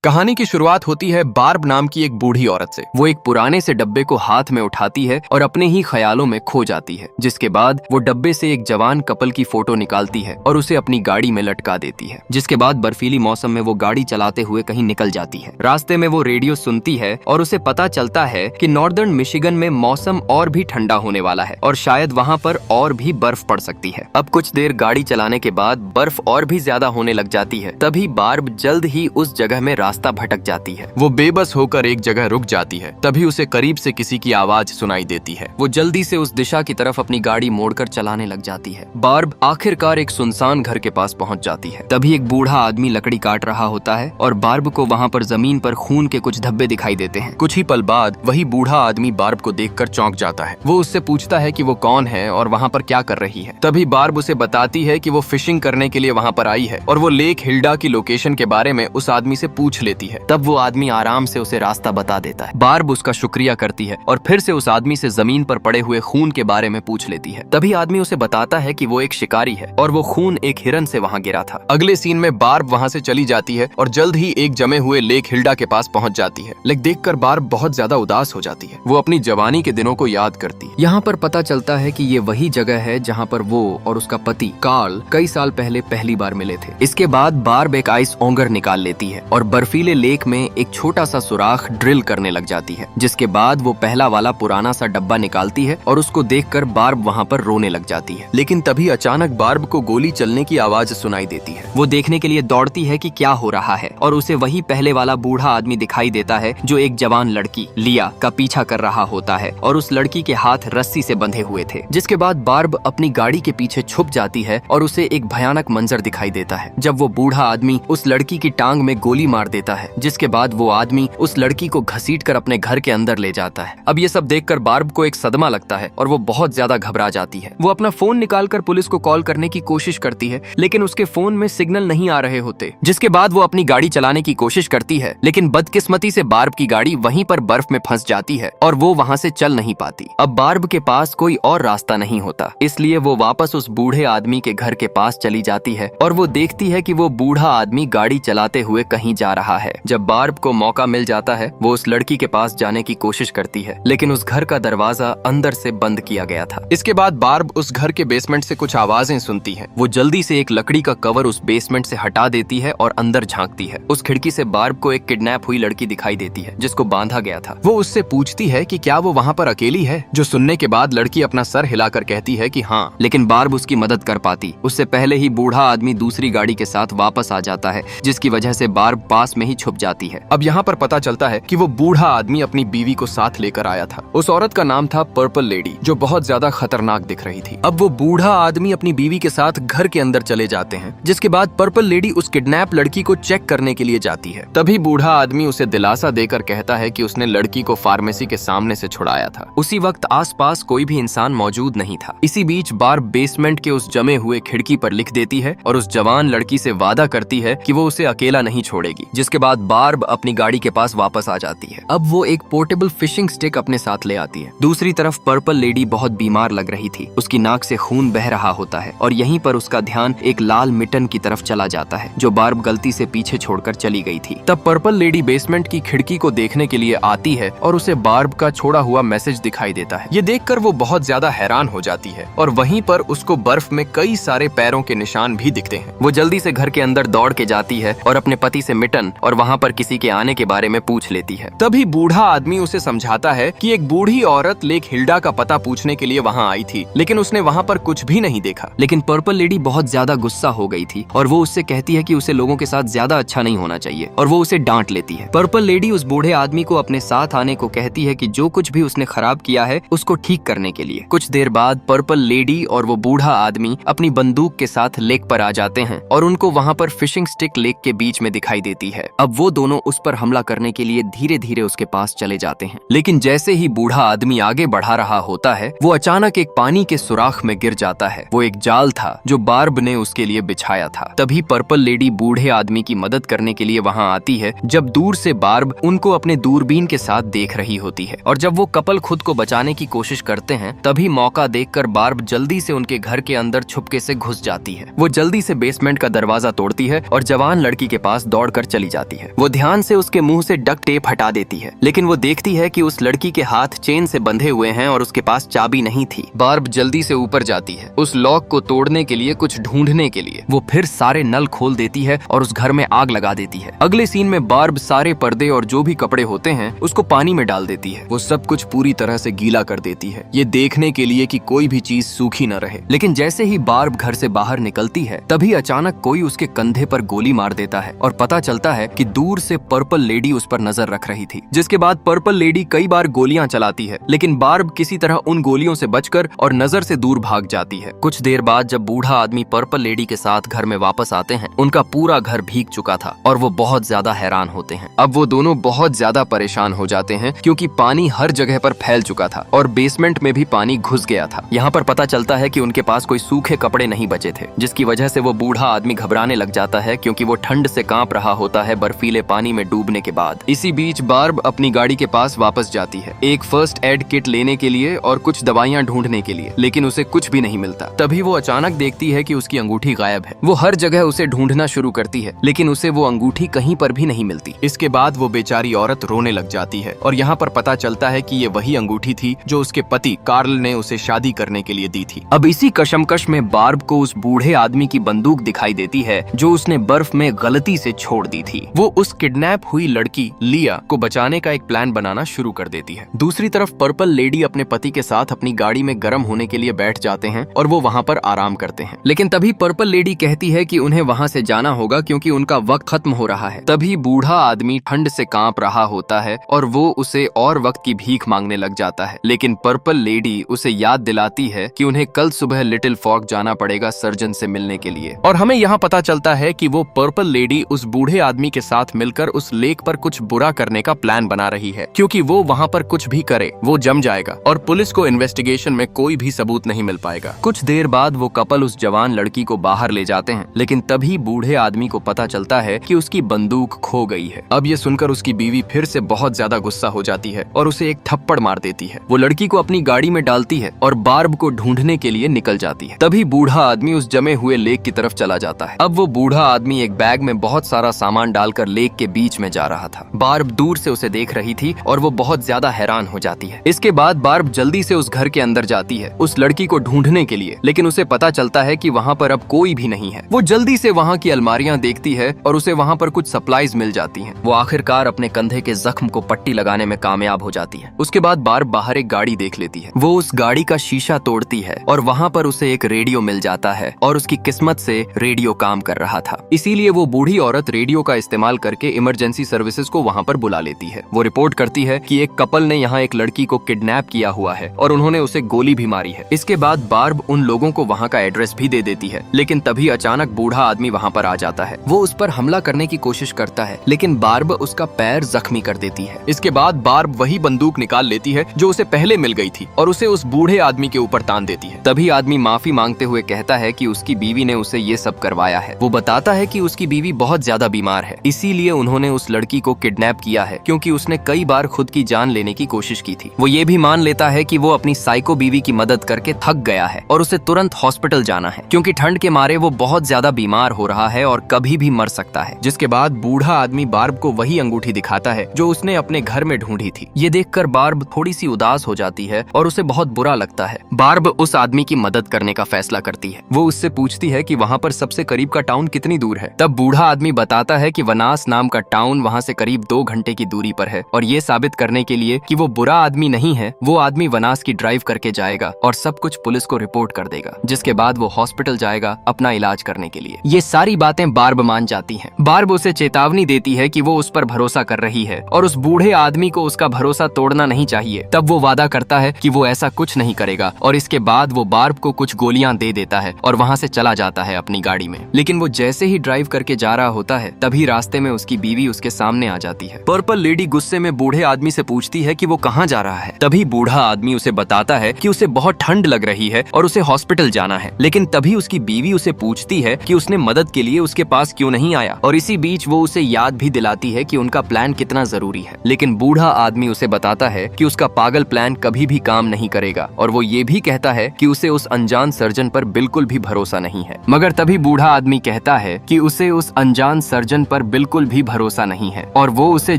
कहानी की शुरुआत होती है बार्ब नाम की एक बूढ़ी औरत से। वो एक पुराने से डब्बे को हाथ में उठाती है और अपने ही ख्यालों में खो जाती है, जिसके बाद वो डब्बे से एक जवान कपल की फोटो निकालती है और उसे अपनी गाड़ी में लटका देती है। जिसके बाद बर्फीली मौसम में वो गाड़ी चलाते हुए कहीं निकल जाती है। रास्ते में वो रेडियो सुनती है और उसे पता चलता है कि नॉर्दर्न मिशिगन में मौसम और भी ठंडा होने वाला है और शायद वहाँ पर और भी बर्फ पड़ सकती है। अब कुछ देर गाड़ी चलाने के बाद बर्फ और भी ज्यादा होने लग जाती है। तभी बार्ब जल्द ही उस जगह में रास्ता भटक जाती है। वो बेबस होकर एक जगह रुक जाती है। तभी उसे करीब से किसी की आवाज सुनाई देती है। वो जल्दी से उस दिशा की तरफ अपनी गाड़ी मोड़कर चलाने लग जाती है। बार्ब आखिरकार एक सुनसान घर के पास पहुंच जाती है। तभी एक बूढ़ा आदमी लकड़ी काट रहा होता है और बार्ब को वहाँ पर जमीन पर खून के कुछ धब्बे दिखाई देते हैं। कुछ ही पल बाद वही बूढ़ा आदमी बार्ब को देखकर चौंक जाता है। वो उससे पूछता है कि वो कौन है और वहाँ पर क्या कर रही है। तभी बार्ब उसे बताती है कि वो फिशिंग करने के लिए वहाँ पर आई है और वो लेक हिल्डा की लोकेशन के बारे में उस आदमी से पूछ लेती है। तब वो आदमी आराम से उसे रास्ता बता देता है। बार्ब उसका शुक्रिया करती है और फिर से उस आदमी से जमीन पर पड़े हुए खून के बारे में पूछ लेती है। तभी आदमी उसे बताता है कि वो एक शिकारी है और वो खून एक हिरन से वहाँ गिरा था। अगले सीन में बार्ब वहाँ से चली जाती है और जल्द ही एक जमे हुए लेक हिल्डा के पास पहुँच जाती है। लेकिन देखकर बार्ब बहुत ज्यादा उदास हो जाती है। वो अपनी जवानी के दिनों को याद करती है। यहाँ पर पता चलता है कि ये वही जगह है जहाँ पर वो और उसका पति कार्ल कई साल पहले पहली बार मिले थे। इसके बाद बार्ब एक आइस ऑंगर निकाल लेती है और बर्फीले लेक में एक छोटा सा सुराख ड्रिल करने लग जाती है। जिसके बाद वो पहला वाला पुराना सा डब्बा निकालती है और उसको देखकर बार्ब वहाँ पर रोने लग जाती है। लेकिन तभी अचानक बार्ब को गोली चलने की आवाज सुनाई देती है। वो देखने के लिए दौड़ती है कि क्या हो रहा है और उसे वही पहले वाला बूढ़ा आदमी दिखाई देता है जो एक जवान लड़की लिया का पीछा कर रहा होता है और उस लड़की के हाथ रस्सी से बंधे हुए थे। जिसके बाद बार्ब अपनी गाड़ी के पीछे छुप जाती है और उसे एक भयानक मंजर दिखाई देता है जब वो बूढ़ा आदमी उस लड़की की टांग में गोली मार देता है। जिसके बाद वो आदमी उस लड़की को घसीटकर अपने घर के अंदर ले जाता है। अब ये सब देखकर बार्ब को एक सदमा लगता है और वो बहुत ज्यादा घबरा जाती है। वो अपना फोन निकालकर पुलिस को कॉल करने की कोशिश करती है लेकिन उसके फोन में सिग्नल नहीं आ रहे होते। जिसके बाद वो अपनी गाड़ी चलाने की कोशिश करती है लेकिन बदकिस्मती से बार्ब की गाड़ी वहीं पर बर्फ में फंस जाती है और वो वहाँ से चल नहीं पाती। अब बार्ब के पास कोई और रास्ता नहीं होता, इसलिए वो वापस उस बूढ़े आदमी के घर के पास चली जाती है और वो देखती है कि वो बूढ़ा आदमी गाड़ी चलाते हुए कहीं जा रहा है। जब बार्ब को मौका मिल जाता है वो उस लड़की के पास जाने की कोशिश करती है लेकिन उस घर का दरवाजा अंदर से बंद किया गया था। इसके बाद बार्ब उस घर के बेसमेंट से कुछ आवाजें सुनती है। वो जल्दी से एक लकड़ी का कवर उस बेसमेंट से हटा देती है और अंदर झांकती है। उस खिड़की से बार्ब को एक किडनैप हुई लड़की दिखाई देती है जिसको बांधा गया था। वो उससे पूछती है कि क्या वो वहाँ पर अकेली है, जो सुनने के बाद लड़की अपना सर हिलाकर कहती है कि हाँ, लेकिन बार्ब उसकी मदद कर पाती। उससे पहले ही बूढ़ा आदमी दूसरी गाड़ी के साथ वापस आ जाता है जिसकी वजह से बार्ब पास में ही छुप जाती है। अब यहाँ पर पता चलता है कि वो बूढ़ा आदमी अपनी बीवी को साथ लेकर आया था। उस औरत का नाम था पर्पल लेडी, जो बहुत ज्यादा खतरनाक दिख रही थी। अब वो बूढ़ा आदमी अपनी बीवी के साथ घर के अंदर चले जाते हैं। जिसके बाद पर्पल लेडी उस किडनैप लड़की को चेक करने के लिए जाती है। तभी बूढ़ा आदमी उसे दिलासा देकर कहता है कि उसने लड़की को फार्मेसी के सामने से छुड़ाया था। उसी वक्त आसपास कोई भी इंसान मौजूद नहीं था। इसी बीच बार्ब बेसमेंट के उस जमे हुए खिड़की पर लिख देती है और उस जवान लड़की से वादा करती है कि वो उसे अकेला नहीं छोड़ेगी। जिसके बाद बार्ब अपनी गाड़ी के पास वापस आ जाती है। अब वो एक पोर्टेबल फिशिंग स्टिक अपने साथ ले आती है। दूसरी तरफ पर्पल लेडी बहुत बीमार लग रही थी। उसकी नाक से खून बह रहा होता है और यहीं पर उसका ध्यान एक लाल मिटन की तरफ चला जाता है जो बार्ब गलती से पीछे छोड़कर चली गई थी। तब पर्पल लेडी बेसमेंट की खिड़की को देखने के लिए आती है और उसे बार्ब का छोड़ा हुआ मैसेज दिखाई देता है। ये देखकर वो बहुत ज्यादा हैरान हो जाती है और वहीं पर उसको बर्फ में कई सारे पैरों के निशान भी दिखते हैं। वो जल्दी से घर के अंदर दौड़ के जाती है और अपने पति से मिटन और वहाँ पर किसी के आने के बारे में पूछ लेती है। तभी बूढ़ा आदमी उसे समझाता है कि एक बूढ़ी औरत लेक हिल्डा का पता पूछने के लिए वहाँ आई थी लेकिन उसने वहाँ पर कुछ भी नहीं देखा। लेकिन पर्पल लेडी बहुत ज्यादा गुस्सा हो गई थी और वो उससे कहती है कि उसे लोगों के साथ ज्यादा अच्छा नहीं होना चाहिए और वो उसे डांट लेती है। पर्पल लेडी उस बूढ़े आदमी को अपने साथ आने को कहती है कि जो कुछ भी उसने खराब किया है उसको ठीक करने के लिए। कुछ देर बाद पर्पल लेडी और वो बूढ़ा आदमी अपनी बंदूक के साथ लेक पर आ जाते हैं और उनको वहाँ पर फिशिंग स्टिक लेक के बीच में दिखाई देती है। अब वो दोनों उस पर हमला करने के लिए धीरे धीरे उसके पास चले जाते हैं। लेकिन जैसे ही बूढ़ा आदमी आगे बढ़ा रहा होता है वो अचानक एक पानी के सुराख में गिर जाता है। वो एक जाल था जो बार्ब ने उसके लिए बिछाया था। तभी पर्पल लेडी बूढ़े आदमी की मदद करने के लिए वहाँ आती है जब दूर से बार्ब उनको अपने दूरबीन के साथ देख रही होती है। और जब वो कपल खुद को बचाने की कोशिश करते हैं तभी मौका देखकर बार्ब जल्दी से उनके घर के अंदर छुपके से घुस जाती है। वो जल्दी से बेसमेंट का दरवाजा तोड़ती है और जवान लड़की के पास दौड़कर चली जाती है। वो ध्यान से उसके मुंह से डक्ट टेप हटा देती है, लेकिन वो देखती है कि उस लड़की के हाथ चेन से बंधे हुए हैं और उसके पास चाबी नहीं थी। बार्ब जल्दी से ऊपर जाती है उस लॉक को तोड़ने के लिए, कुछ ढूंढने के लिए। वो फिर सारे नल खोल देती है और उस घर में आग लगा देती है। अगले सीन में बार्ब सारे पर्दे और जो भी कपड़े होते हैं उसको पानी में डाल देती है। वो सब कुछ पूरी तरह से गीला कर देती है, ये देखने के लिए कि कोई भी चीज सूखी न रहे। लेकिन जैसे ही बार्ब घर से बाहर निकलती है तभी अचानक कोई उसके कंधे पर गोली मार देता है और पता चलता है कि दूर से पर्पल लेडी उस पर नजर रख रही थी। जिसके बाद पर्पल लेडी कई बार गोलियां चलाती है, लेकिन बार्ब किसी तरह उन गोलियों से बचकर और नजर से दूर भाग जाती है। कुछ देर बाद जब बूढ़ा आदमी पर्पल लेडी के साथ घर में वापस आते हैं, उनका पूरा घर भीग चुका था और वो बहुत ज्यादा हैरान होते हैं। अब वो दोनों बहुत ज्यादा परेशान हो जाते हैं क्योंकि पानी हर जगह पर फैल चुका था और बेसमेंट में भी पानी घुस गया था। यहाँ पर पता चलता है कि उनके पास कोई सूखे कपड़े नहीं बचे थे, जिसकी वजह से वो बूढ़ा आदमी घबराने लग जाता है क्योंकि वो ठंड से कांप रहा होता है बर्फीले पानी में डूबने के बाद। इसी बीच बार्ब अपनी गाड़ी के पास वापस जाती है एक फर्स्ट एड किट लेने के लिए और कुछ दवाइयां ढूंढने के लिए, लेकिन उसे कुछ भी नहीं मिलता। तभी वो अचानक देखती है कि उसकी अंगूठी गायब है। वो हर जगह उसे ढूंढना शुरू करती है, लेकिन उसे वो अंगूठी कहीं पर भी नहीं मिलती। इसके बाद वो बेचारी औरत रोने लग जाती है और यहाँ पर पता चलता है कि ये वही अंगूठी थी जो उसके पति कार्ल ने उसे शादी करने के लिए दी थी। अब इसी कशमकश में बार्ब को उस बूढ़े आदमी की बंदूक दिखाई देती है जो उसने बर्फ में गलती से छोड़ दी थी। वो उस किडनैप हुई लड़की लिया को बचाने का एक प्लान बनाना शुरू कर देती है। दूसरी तरफ पर्पल लेडी अपने पति के साथ अपनी गाड़ी में गर्म होने के लिए बैठ जाते हैं और वो वहाँ पर आराम करते हैं। लेकिन तभी पर्पल लेडी कहती है कि उन्हें वहाँ से जाना होगा क्योंकि उनका वक्त खत्म हो रहा है। तभी बूढ़ा आदमी ठंड से कांप रहा होता है और वो उसे और वक्त की भीख मांगने लग जाता है, लेकिन पर्पल लेडी उसे याद दिलाती है कि उन्हें कल सुबह लिटिल फॉग जाना पड़ेगा सर्जन से मिलने के लिए। और हमें यहाँ पता चलता है कि वो पर्पल लेडी उस बूढ़े आदमी के साथ मिलकर उस लेक पर कुछ बुरा करने का प्लान बना रही है, क्योंकि वो वहाँ पर कुछ भी करे वो जम जाएगा और पुलिस को इन्वेस्टिगेशन में कोई भी सबूत नहीं मिल पाएगा। कुछ देर बाद वो कपल उस जवान लड़की को बाहर ले जाते हैं, लेकिन तभी बूढ़े आदमी को पता चलता है कि उसकी बंदूक खो गई है। अब ये सुनकर उसकी बीवी फिर से बहुत ज्यादा गुस्सा हो जाती है और उसे एक थप्पड़ मार देती है। वो लड़की को अपनी गाड़ी में डालती है और बार्ब को ढूंढने के लिए निकल जाती है। तभी बूढ़ा आदमी उस जमे हुए लेक की तरफ चला जाता है। अब वो बूढ़ा आदमी एक बैग में बहुत सारा सामान डालकर लेक के बीच में जा रहा था। बार्ब दूर से उसे देख रही थी और वो बहुत ज्यादा हैरान हो जाती है। इसके बाद बार्ब जल्दी से उस घर के अंदर जाती है उस लड़की को ढूंढने के लिए, लेकिन उसे पता चलता है कि वहाँ पर अब कोई भी नहीं है। वो जल्दी से वहाँ की अलमारियां देखती है और उसे वहाँ पर कुछ सप्लाईज मिल जाती हैं। वो आखिरकार अपने कंधे के जख्म को पट्टी लगाने में कामयाब हो जाती है। उसके बाद बार्ब बाहर एक गाड़ी देख लेती है। वो उस गाड़ी का शीशा तोड़ती है और वहाँ पर उसे एक रेडियो मिल जाता है और उसकी किस्मत से रेडियो काम कर रहा था। इसीलिए वो बूढ़ी औरत रेडियो का इस्तेमाल करके इमरजेंसी सर्विसेज को वहाँ पर बुला लेती है। वो रिपोर्ट करती है कि एक कपल ने यहाँ एक लड़की को किडनैप किया हुआ है और उन्होंने उसे गोली भी मारी है। इसके बाद बार्ब उन लोगों को वहाँ का एड्रेस भी दे देती है, लेकिन तभी अचानक बूढ़ा आदमी वहाँ पर आ जाता है। वो उस पर हमला करने की कोशिश करता है, लेकिन बार्ब उसका पैर जख्मी कर देती है। इसके बाद बार्ब वही बंदूक निकाल लेती है जो उसे पहले मिल गई थी और उसे उस बूढ़े आदमी के ऊपर तान देती है। तभी आदमी माफी मांगते हुए कहता है कि उसकी बीवी ने उसे ये सब करवाया है। वो बताता है कि उसकी बीवी बहुत ज्यादा बीमार है, इसीलिए उन्होंने उस लड़की को किडनैप किया है क्योंकि उसने कई बार खुद की जान लेने की कोशिश की थी। वो ये भी मान लेता है कि वो अपनी साइको बीवी की मदद करके थक गया है और उसे तुरंत हॉस्पिटल जाना है क्योंकि ठंड के मारे वो बहुत ज्यादा बीमार हो रहा है और कभी भी मर सकता है। जिसके बाद बूढ़ा आदमी बार्ब को वही अंगूठी दिखाता है जो उसने अपने घर में ढूंढी थी। ये देखकर बार्ब थोड़ी सी उदास हो जाती है और उसे बहुत बुरा लगता है। बार्ब उस आदमी की मदद करने का फैसला करती है। वो उससे पूछती है कि वहाँ पर सबसे करीब का टाउन कितनी दूर है। तब बूढ़ा आदमी बताता है कि वनास नाम का टाउन वहाँ से करीब 2 घंटे की दूरी पर है और ये साबित करने के लिए कि वो बुरा आदमी नहीं है, वो आदमी वनास की ड्राइव करके जाएगा और सब कुछ पुलिस को रिपोर्ट कर देगा। जिसके बाद वो हॉस्पिटल जाएगा अपना इलाज करने के लिए। ये सारी बातें बार्ब मान जाती हैं। बार्ब उसे चेतावनी देती है कि वो उस पर भरोसा कर रही है और उस बूढ़े आदमी को उसका भरोसा तोड़ना नहीं चाहिए। तब वो वादा करता है कि वो ऐसा कुछ नहीं करेगा और इसके बाद वो बार्ब को कुछ गोलियां दे देता है और वहाँ से चला जाता है अपनी गाड़ी में। लेकिन वो जैसे ही ड्राइव करके जा रहा होता है तभी रास्ते में उसकी बीवी उसके सामने आ जाती है। पर्पल लेडी गुस्से में बूढ़े आदमी से पूछती है कि वो कहाँ जा रहा है। तभी बूढ़ा आदमी उसे बताता है कि उसे बहुत ठंड लग रही है और उसे हॉस्पिटल जाना है। लेकिन तभी उसकी बीवी उसे पूछती है कि उसने मदद के लिए उसके पास क्यों नहीं आया और इसी बीच वो उसे याद भी दिलाती है कि उनका प्लान कितना जरूरी है। लेकिन बूढ़ा आदमी उसे बताता है कि उसका पागल प्लान कभी भी काम नहीं करेगा और वो ये भी कहता है कि उसे उस अनजान सर्जन पर बिल्कुल भी भरोसा नहीं है। मगर तभी बूढ़ा आदमी कहता है कि उसे उस अनजान सर्जन पर पर बिल्कुल भी भरोसा नहीं है और वो उसे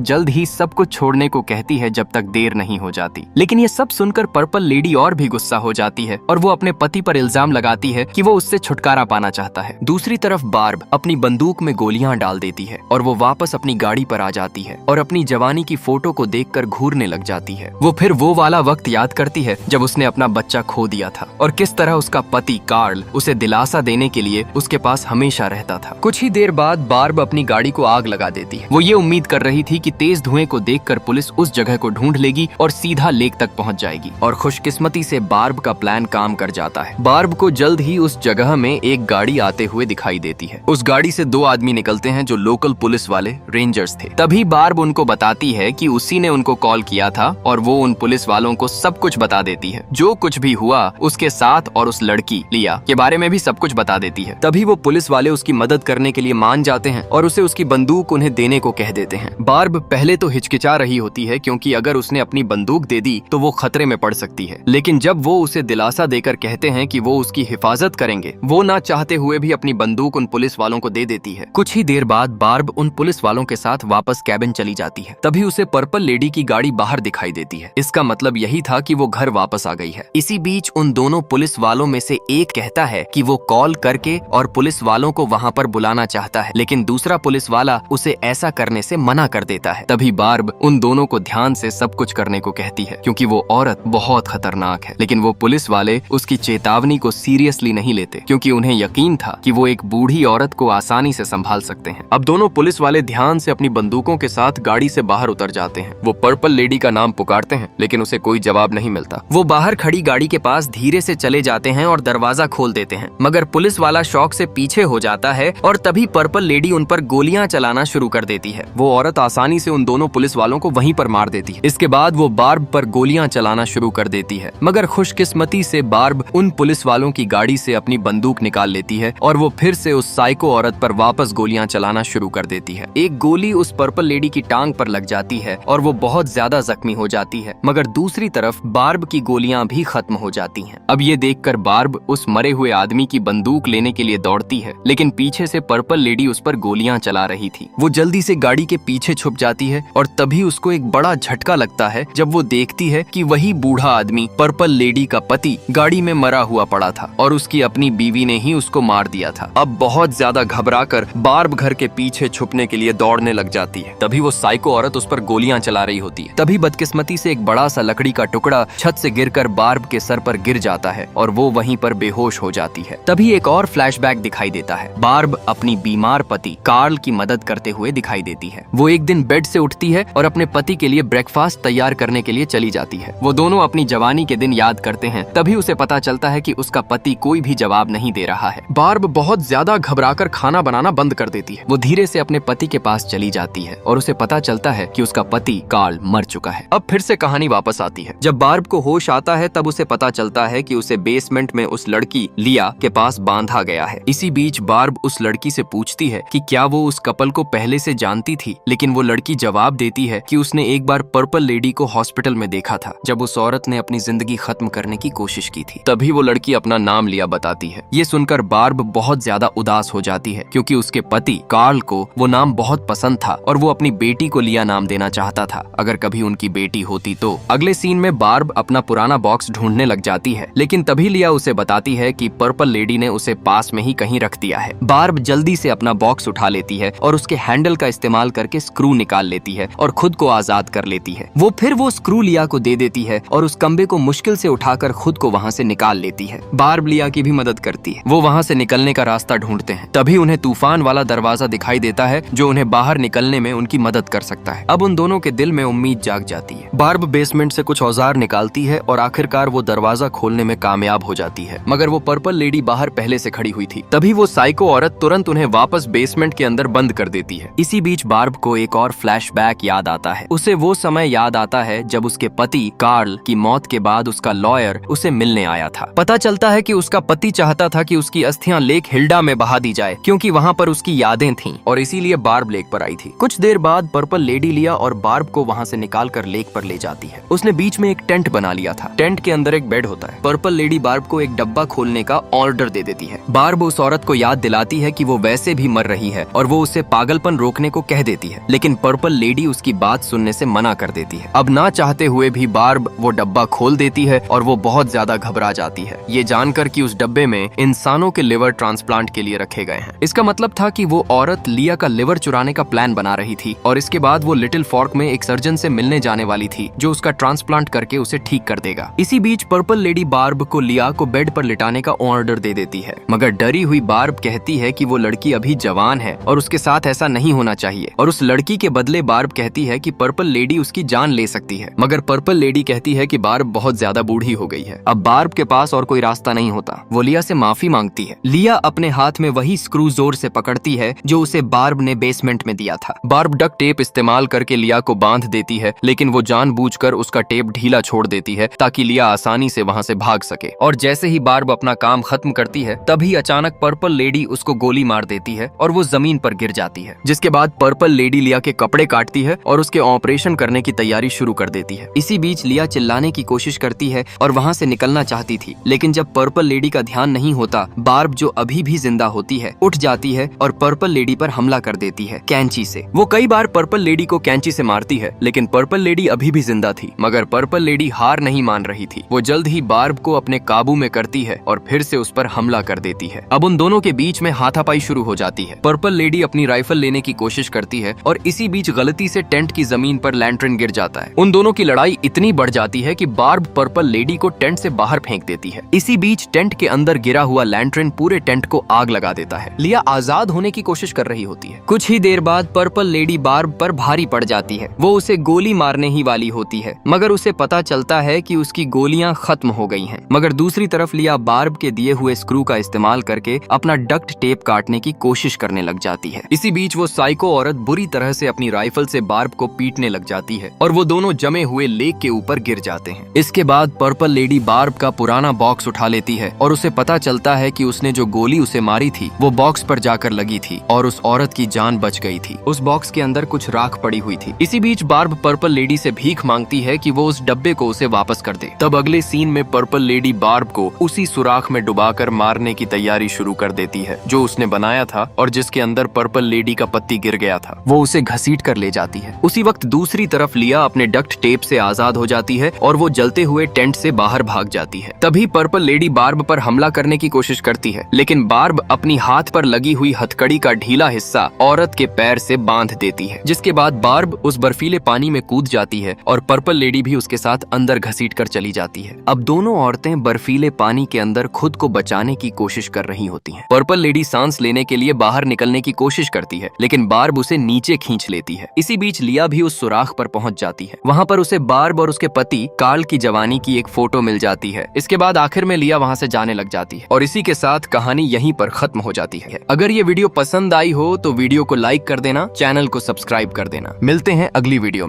जल्द ही सब कुछ छोड़ने को कहती है जब तक देर नहीं हो जाती। लेकिन ये सब सुनकर पर्पल लेडी और भी गुस्सा हो जाती है और वो अपने पति पर इल्जाम लगाती है कि वो उससे छुटकारा पाना चाहता है। दूसरी तरफ बार्ब अपनी बंदूक में गोलियां डाल देती है और वो वापस अपनी गाड़ी पर आ जाती है और अपनी जवानी की फोटो को देखकर घूरने लग जाती है। वो फिर वो वाला वक्त याद करती है जब उसने अपना बच्चा खो दिया था और किस तरह उसका पति कार्ल उसे दिलासा देने के लिए उसके पास हमेशा रहता था। कुछ ही देर बाद बार्ब अपनी गाड़ी को आग लगा देती है। वो ये उम्मीद कर रही थी कि तेज धुएं को देखकर पुलिस उस जगह को ढूंढ लेगी और सीधा लेक तक पहुंच जाएगी और खुशकिस्मती से बार्ब का प्लान काम कर जाता है। बार्ब को जल्द ही उस जगह में एक गाड़ी आते हुए दिखाई देती है। उस गाड़ी से दो आदमी निकलते हैं जो लोकल पुलिस वाले रेंजर्स थे। तभी बार्ब उनको बताती है कि उसी ने उनको कॉल किया था और वो उन पुलिस वालों को सब कुछ बता देती है, जो कुछ भी हुआ उसके साथ और उस लड़की लिया के बारे में भी सब कुछ बता देती है। तभी वो पुलिस वाले उसकी मदद करने के लिए मान जाते हैं और उसे उसकी बंदूक उन्हें देने को कह देते हैं। बार्ब पहले तो हिचकिचा रही होती है क्योंकि अगर उसने अपनी बंदूक दे दी तो वो खतरे में पड़ सकती है, लेकिन जब वो उसे दिलासा देकर कहते हैं कि वो उसकी हिफाजत करेंगे, वो ना चाहते हुए भी अपनी बंदूक उन पुलिस वालों को दे देती है। कुछ ही देर बाद बार्ब उन पुलिस वालों के साथ वापस कैबिन चली जाती है। तभी उसे पर्पल लेडी की गाड़ी बाहर दिखाई देती है। इसका मतलब यही था कि वो घर वापस आ गई है। इसी बीच उन दोनों पुलिस वालों में से एक कहता है कि वो कॉल करके और पुलिस वालों को वहां पर बुलाना चाहता है, लेकिन दूसरा पुलिस वाला उसे ऐसा करने से मना कर देता है। तभी बार्ब उन दोनों को ध्यान से सब कुछ करने को कहती है क्योंकि वो औरत बहुत खतरनाक है, लेकिन वो पुलिस वाले उसकी चेतावनी को सीरियसली नहीं लेते क्योंकि उन्हें यकीन था कि वो एक बूढ़ी औरत को आसानी से संभाल सकते हैं। अब दोनों पुलिस वाले ध्यान से अपनी बंदूकों के साथ गाड़ी से बाहर उतर जाते हैं। वो पर्पल लेडी का नाम पुकारते हैं लेकिन उसे कोई जवाब नहीं मिलता। वो बाहर खड़ी गाड़ी के पास धीरे से चले जाते हैं और दरवाजा खोल देते हैं, मगर पुलिस वाला शौक से पीछे हो जाता है और तभी पर्पल लेडी उन पर गोलियां चलाना शुरू कर देती है। वो औरत आसानी से उन दोनों पुलिस वालों को वहीं पर मार देती है। इसके बाद वो बार्ब पर गोलियां चलाना शुरू कर देती है, मगर खुशकिस्मती से बार्ब उन पुलिस वालों की गाड़ी से अपनी बंदूक निकाल लेती है और वो फिर से उस साइको औरत पर वापस गोलियां चलाना शुरू कर देती है। एक गोली उस पर्पल लेडी की टांग पर लग जाती है और वो बहुत ज्यादा जख्मी हो जाती है, मगर दूसरी तरफ बार्ब की गोलियां भी खत्म हो जाती हैं। अब ये देखकर बार्ब उस मरे हुए आदमी की बंदूक लेने के लिए दौड़ती है, लेकिन पीछे से पर्पल लेडी उस पर गोलियां चला रही थी। वो जल्दी से गाड़ी के पीछे छुप जाती है और तभी उसको एक बड़ा झटका लगता है जब वो देखती है कि वही बूढ़ा आदमी पर्पल लेडी का पति गाड़ी में मरा हुआ पड़ा था और उसकी अपनी बीवी ने ही उसको मार दिया था। अब बहुत ज्यादा घबराकर बार्ब घर के पीछे छुपने के लिए दौड़ने लग जाती है। तभी वो साइको औरत उस पर गोलियां चला रही होती है। तभी बदकिस्मती से एक बड़ा सा लकड़ी का टुकड़ा छत से गिरकर बार्ब के सर पर गिर जाता है और वो वहीं पर बेहोश हो जाती है। तभी एक और फ्लैशबैक दिखाई देता है। बार्ब अपनी बीमार पति कार्ल की मदद करते हुए दिखाई देती है। वो एक दिन बेड से उठती है और अपने पति के लिए ब्रेकफास्ट तैयार करने के लिए चली जाती है। वो दोनों अपनी जवानी के दिन याद करते हैं। तभी उसे पता चलता है कि उसका पति कोई भी जवाब नहीं दे रहा है। बार्ब बहुत ज्यादा घबराकर खाना बनाना बंद कर देती है। वो धीरे से अपने पति के पास चली जाती है और उसे पता चलता है कि उसका पति कार्ल मर चुका है। अब फिर से कहानी वापस आती है। जब बार्ब को होश आता है तब उसे पता चलता है कि उसे बेसमेंट में उस लड़की लिया के पास बांधा गया है। इसी बीच बार्ब उस लड़की से पूछती है कि क्या वो उस कपल को पहले से जानती थी, लेकिन वो लड़की जवाब देती है कि उसने एक बार पर्पल लेडी को हॉस्पिटल में देखा था जब उस औरत ने अपनी जिंदगी खत्म करने की कोशिश की थी। तभी वो लड़की अपना नाम लिया बताती है। ये सुनकर बार्ब बहुत ज्यादा उदास हो जाती है क्योंकि उसके पति कार्ल को वो नाम बहुत पसंद था और वो अपनी बेटी को लिया नाम देना चाहता था अगर कभी उनकी बेटी होती तो। अगले सीन में बार्ब अपना पुराना बॉक्स ढूंढने लग जाती है, लेकिन तभी लिया उसे बताती है कि पर्पल लेडी ने उसे पास में ही कहीं रख दिया है। बार्ब जल्दी से अपना बॉक्स उठा लेती है और उसके हैंडल का इस्तेमाल करके स्क्रू निकाल लेती है और खुद को आजाद कर लेती है। वो फिर वो स्क्रू लिया को दे देती है और उस कम्बे को मुश्किल से उठाकर खुद को वहाँ से निकाल लेती है। बार्ब लिया की भी मदद करती है। वो वहाँ से निकलने का रास्ता ढूंढते हैं। तभी उन्हें तूफान वाला दरवाजा दिखाई देता है जो उन्हें बाहर निकलने में उनकी मदद कर सकता है। अब उन दोनों के दिल में उम्मीद जाग जाती है। बार्ब बेसमेंट से कुछ औजार निकालती है और आखिरकार वो दरवाजा खोलने में कामयाब हो जाती है, मगर वो पर्पल लेडी बाहर पहले से खड़ी हुई थी। तभी वो साइको औरत तुरंत उन्हें वापस बेसमेंट के अंदर बंद कर देती है। इसी बीच बार्ब को एक और फ्लैशबैक याद आता है। उसे वो समय याद आता है जब उसके पति कार्ल की मौत के बाद उसका लॉयर उसे मिलने आया था। पता चलता है कि उसका पति चाहता था कि उसकी अस्थियां लेक हिल्डा में बहा दी जाए क्योंकि वहाँ पर उसकी यादें थीं और इसीलिए बार्ब लेक पर आई थी। कुछ देर बाद पर्पल लेडी लिया और बार्ब को वहाँ से निकाल कर लेक पर ले जाती है। उसने बीच में एक टेंट बना लिया था। टेंट के अंदर एक बेड होता है। पर्पल लेडी बार्ब को एक डब्बा खोलने का ऑर्डर दे देती है। बार्ब उस औरत को याद दिलाती है कि वो वैसे भी मर रही है और वो उससे पागलपन रोकने को कह देती है, लेकिन पर्पल लेडी उसकी बात सुनने से मना कर देती है। अब ना चाहते हुए भी बार्ब वो डब्बा खोल देती है और वो बहुत ज्यादा घबरा जाती है, ये जानकर कि उस डब्बे में इंसानों के लिवर ट्रांसप्लांट के लिए रखे गए हैं। इसका मतलब था कि वो औरत लिया का लिवर चुराने का प्लान बना रही थी और इसके बाद वो लिटिल फॉर्क में एक सर्जन से मिलने जाने वाली थी जो उसका ट्रांसप्लांट करके उसे ठीक कर देगा। इसी बीच पर्पल लेडी बार्ब को लिया को बेड पर लिटाने का ऑर्डर दे देती है, मगर डरी हुई बार्ब कहती है कि वो लड़की अभी जवान है और उसके साथ ऐसा नहीं होना चाहिए, और उस लड़की के बदले बार्ब कहती है कि पर्पल लेडी उसकी जान ले सकती है, मगर पर्पल लेडी कहती है कि बार्ब बहुत ज्यादा बूढ़ी हो गई है। अब बार्ब के पास और कोई रास्ता नहीं होता, वो लिया से माफी मांगती है। लिया अपने हाथ में वही स्क्रू जोर से पकड़ती है जो उसे बार्ब ने बेसमेंट में दिया था। बार्ब डक्ट टेप इस्तेमाल करके लिया को बांध देती है, लेकिन वो जानबूझकर उसका टेप ढीला छोड़ देती है ताकि लिया आसानी से वहां से भाग सके। और जैसे ही बार्ब अपना काम खत्म करती है तभी अचानक पर्पल लेडी उसको गोली मार देती है और वो जमीन पर गिर जाती है, जिसके बाद पर्पल लेडी लिया के कपड़े काटती है और उसके ऑपरेशन करने की तैयारी शुरू कर देती है। इसी बीच लिया चिल्लाने की कोशिश करती है और वहां से निकलना चाहती थी, लेकिन जब पर्पल लेडी का ध्यान नहीं होता, बार्ब जो अभी भी जिंदा होती है उठ जाती है और पर्पल लेडी पर हमला कर देती है कैंची से। वो कई बार पर्पल लेडी को कैंची से मारती है, लेकिन पर्पल लेडी अभी भी जिंदा थी, मगर पर्पल लेडी हार नहीं मान रही थी। वो जल्द ही बार्ब को अपने काबू में करती है और फिर से उस पर हमला कर देती है। अब उन दोनों के बीच में हाथापाई शुरू हो जाती है। पर्पल लेडी अपनी राइफल लेने की कोशिश करती है और इसी बीच गलती से टेंट की जमीन पर लैंटर्न गिर जाता है। उन दोनों की लड़ाई इतनी बढ़ जाती है कि बार्ब पर्पल लेडी को टेंट से बाहर फेंक देती है। इसी बीच टेंट के अंदर गिरा हुआ लैंटर्न पूरे टेंट को आग लगा देता है। लिया आजाद होने की कोशिश कर रही होती है। कुछ ही देर बाद पर्पल लेडी बार्ब पर भारी पड़ जाती है। वो उसे गोली मारने ही वाली होती है, मगर उसे पता चलता है कि उसकी गोलियां खत्म हो गई हैं। मगर दूसरी तरफ लिया बार्ब के दिए हुए स्क्रू का इस्तेमाल करके अपना डक्ट टेप काटने की कोशिश करने लग जाती है। इसी बीच वो साइको औरत बुरी तरह से अपनी राइफल से बार्ब को पीटने लग जाती है और वो दोनों जमे हुए लेक के ऊपर गिर जाते हैं। इसके बाद पर्पल लेडी बार्ब का पुराना बॉक्स उठा लेती है और उसे पता चलता है कि उसने जो गोली उसे मारी थी वो बॉक्स पर जाकर लगी थी और उस औरत की जान बच गई थी। उस बॉक्स के अंदर कुछ राख पड़ी हुई थी। इसी बीच बार्ब पर्पल लेडी से भीख मांगती है कि वो उस डब्बे को उसे वापस कर दे। तब अगले सीन में पर्पल लेडी बार्ब को उसी सुराख में डुबाकर मारने की तैयारी शुरू कर देती है जो उसने बनाया था और जिसके अंदर पर्पल लेडी का पत्ती गिर गया था। वो उसे घसीट कर ले जाती है। उसी वक्त दूसरी तरफ लिया अपने डक्ट टेप से आजाद हो जाती है और वो जलते हुए टेंट से बाहर भाग जाती है। तभी पर्पल लेडी बार्ब पर हमला करने की कोशिश करती है, लेकिन बार्ब अपनी हाथ पर लगी हुई हथकड़ी का ढीला हिस्सा औरत के पैर से बांध देती है, जिसके बाद बार्ब उस बर्फीले पानी में कूद जाती है और पर्पल लेडी भी उसके साथ अंदर घसीट कर चली जाती है। अब दोनों औरतें बर्फीले पानी के अंदर खुद को बचाने की कोशिश कर रही होती हैं। पर्पल लेडी सांस लेने के लिए बाहर निकलने की कोशिश करती है, लेकिन बार्ब उसे नीचे खींच लेती है। इसी बीच लिया भी उस सुराख पर पहुंच जाती है। वहां पर उसे बार्ब और उसके पति कार्ल की जवानी की एक फोटो मिल जाती है। इसके बाद आखिर में लिया वहां से जाने लग जाती है और इसी के साथ कहानी यहीं पर खत्म हो जाती है। अगर ये वीडियो पसंद आई हो तो वीडियो को लाइक कर देना, चैनल को सब्सक्राइब कर देना। मिलते हैं अगली वीडियो में।